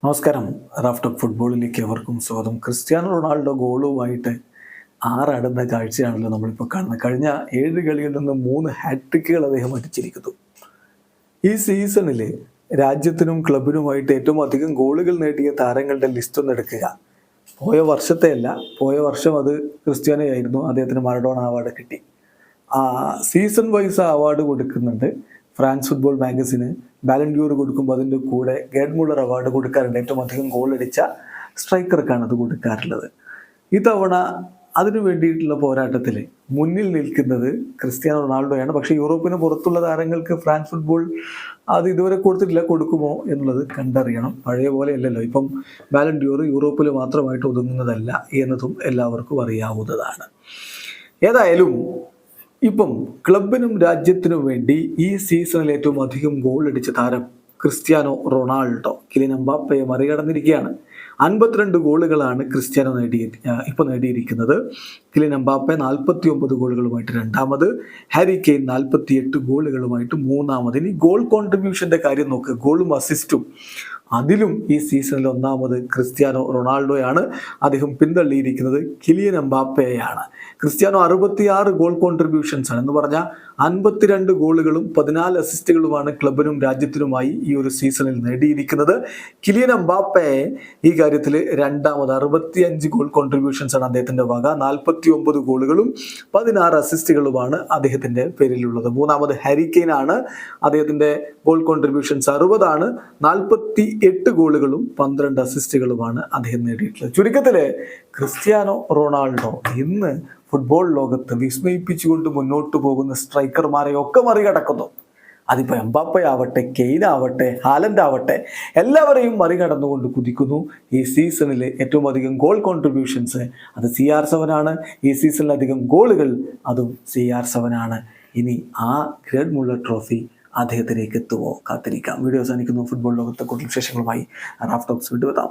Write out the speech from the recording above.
നമസ്കാരം. റാഫ് ഫുട്ബോളിലേക്ക് എവർക്കും സ്വാഗതം. ക്രിസ്ത്യാനോ റൊണാൾഡോ ഗോളുമായിട്ട് ആറാടുന്ന കാഴ്ചയാണല്ലോ നമ്മളിപ്പോൾ കാണുന്നത്. കഴിഞ്ഞ 7 കളിയിൽ നിന്ന് 3 ഹാട്രിക്കുകൾ അദ്ദേഹം അടിച്ചിരിക്കുന്നു. ഈ സീസണിൽ രാജ്യത്തിനും ക്ലബിനുമായിട്ട് ഏറ്റവും അധികം ഗോളുകൾ നേടിയ താരങ്ങളുടെ ലിസ്റ്റ് ഒന്ന് എടുക്കുക. പോയ വർഷത്തെയല്ല, പോയ വർഷം അത് ക്രിസ്ത്യാനോ ആയിരുന്നു. അദ്ദേഹത്തിന് മറഡോണ അവാർഡ് കിട്ടി. സീസൺ വൈസ് അവാർഡ് കൊടുക്കുന്നുണ്ട്. ഫ്രാൻസ് ഫുട്ബോൾ മാഗസിന് ബാലൻഡ്യൂർ കൊടുക്കുമ്പോൾ അതിൻ്റെ കൂടെ ഗേഡ് മുള്ളർ അവാർഡ് കൊടുക്കാറുണ്ട്. ഏറ്റവും അധികം ഗോൾ അടിച്ച സ്ട്രൈക്കർക്കാണ് അത് കൊടുക്കാറുള്ളത്. ഇത്തവണ അതിനു വേണ്ടിയിട്ടുള്ള പോരാട്ടത്തിൽ മുന്നിൽ നിൽക്കുന്നത് ക്രിസ്ത്യാനോ റൊണാൾഡോയാണ്. പക്ഷേ യൂറോപ്പിന് പുറത്തുള്ള താരങ്ങൾക്ക് ഫ്രാൻസ് ഫുട്ബോൾ അത് ഇതുവരെ കൊടുത്തിട്ടില്ല. കൊടുക്കുമോ എന്നുള്ളത് കണ്ടറിയണം. പഴയ പോലെ അല്ലല്ലോ. ഇപ്പം ബാലൻഡ്യൂർ യൂറോപ്പിൽ മാത്രമായിട്ട് ഒതുങ്ങുന്നതല്ല എന്നതും എല്ലാവർക്കും അറിയാവുന്നതാണ്. ഏതായാലും ഇപ്പം ക്ലബിനും രാജ്യത്തിനും വേണ്ടി ഈ സീസണിൽ ഏറ്റവും അധികം ഗോൾ അടിച്ച താരം ക്രിസ്ത്യാനോ റൊണാൾഡോ കിലിയൻ എംബാപ്പയെ മറികടന്നിരിക്കുകയാണ്. 52 ഗോളുകളാണ് ക്രിസ്ത്യാനോ നേടിയിരിക്കുന്നത്. കിലിയൻ എംബാപ്പെ 49 ഗോളുകളുമായിട്ട് രണ്ടാമത്, ഹാരി കെയ്ൻ 48 ഗോളുകളുമായിട്ട് മൂന്നാമത്. ഇനി ഗോൾ കോൺട്രിബ്യൂഷന്റെ കാര്യം നോക്കുക. ഗോളും അസിസ്റ്റും അതിലും ഈ സീസണിൽ ഒന്നാമത് ക്രിസ്ത്യാനോ റൊണാൾഡോയാണ്. അദ്ദേഹം പിന്തള്ളിയിരിക്കുന്നത് കിലിയൻ എംബാപ്പയെയാണ്. ക്രിസ്ത്യാനോ 66 ഗോൾ കോൺട്രിബ്യൂഷൻസ് ആണ് എന്ന് പറഞ്ഞാൽ 52 ഗോളുകളും 14 അസിസ്റ്റുകളുമാണ് ക്ലബിനും രാജ്യത്തിനുമായി ഈ ഒരു സീസണിൽ നേടിയിരിക്കുന്നത്. കിലിയൻ എംബാപ്പെ ഈ കാര്യത്തിൽ രണ്ടാമത്. 65 ഗോൾ കോൺട്രിബ്യൂഷൻസ് ആണ് അദ്ദേഹത്തിന്റെ വക. 49 ഗോളുകളും 16 അസിസ്റ്റുകളുമാണ് അദ്ദേഹത്തിന്റെ പേരിലുള്ളത്. മൂന്നാമത് ഹാരി കെയ്ൻ ആണ്. അദ്ദേഹത്തിന്റെ ഗോൾ കോൺട്രിബ്യൂഷൻസ് 60 ആണ്. 48 ഗോളുകളും 12 അസിസ്റ്റുകളുമാണ് അദ്ദേഹം നേടിയിട്ടുള്ളത്. ചുരുക്കത്തില് ക്രിസ്ത്യാനോ റൊണാൾഡോ ഇന്ന് ഫുട്ബോൾ ലോകത്ത് വിസ്മയിപ്പിച്ചുകൊണ്ട് മുന്നോട്ട് പോകുന്ന സ്ട്രൈക്കർമാരെ ഒക്കെ മറികടക്കുന്നു. അതിപ്പോൾ എംബാപ്പയാവട്ടെ, കെയ്നാവട്ടെ, ഹാലൻഡ് ആവട്ടെ, എല്ലാവരെയും മറികടന്നുകൊണ്ട് കുതിക്കുന്നു. ഈ സീസണിൽ ഏറ്റവും അധികം ഗോൾ കോൺട്രിബ്യൂഷൻസ് അത് CR7 ആണ്. ഈ സീസണിൽ അധികം ഗോളുകൾ അതും CR7 ആണ്. ഇനി ആ ഗേഡ് മുള്ളർ ട്രോഫി അദ്ദേഹത്തിലേക്ക് എത്തുമോ? കാത്തിരിക്കാം. വീഡിയോ അവസാനിക്കുന്നു. ഫുട്ബോൾ ലോകത്തെ കൂടുതൽ വിശേഷങ്ങളുമായി റാഫ് ടോക്സ് വിട്ടുവെത്താം.